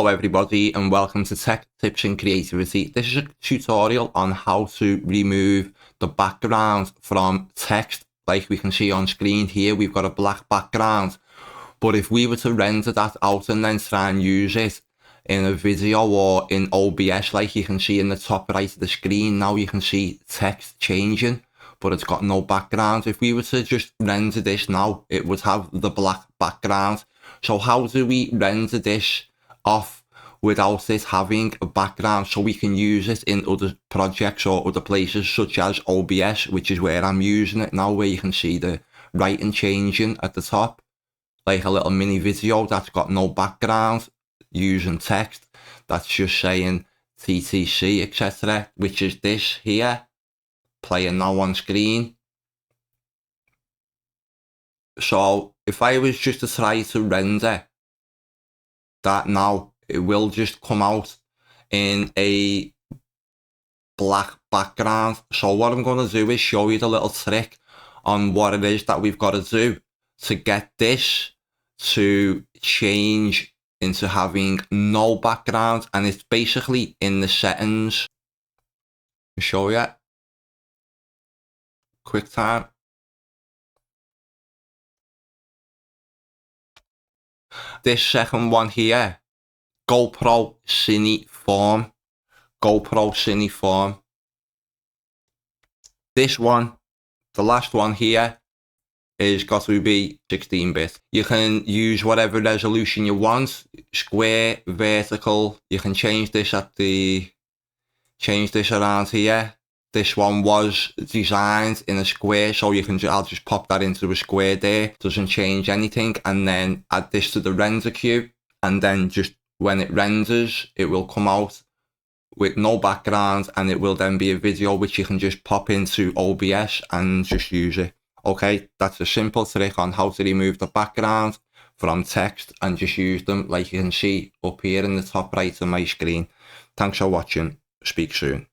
Hello everybody and welcome to Tech Tips and Creativity. This is a tutorial on how to remove the background from text. Like we can see on screen here, we've got a black background. But if we were to render that out and then try and use it in a video or in OBS, like you can see in the top right of the screen, now you can see text changing, but it's got no background. If we were to just render this now, it would have the black background. So how do we render this off without it having a background so we can use it in other projects or other places such as OBS, which is where I'm using it now, where you can see the writing changing at the top, like a little mini video that's got no background using text that's just saying TTC etc, which is this here playing now on screen. So if I was just to try to render that now, it will just come out in a black background. So what I'm going to do is show you the little trick on what it is that we've got to do to get this to change into having no background, and it's basically in the settings. I'll show you quick time. This second one here, GoPro Cine Form. GoPro Cine Form. This one, the last one here, is got to be 16-bit. You can use whatever resolution you want, square, vertical. You can change this around here. This one was designed in a square, so you can I'll just pop that into a square there. Doesn't change anything, and then add this to the render queue, and then just when it renders, it will come out with no background, and it will then be a video which you can just pop into OBS and just use it. Okay, that's a simple trick on how to remove the background from text and just use them like you can see up here in the top right of my screen. Thanks for watching. Speak soon.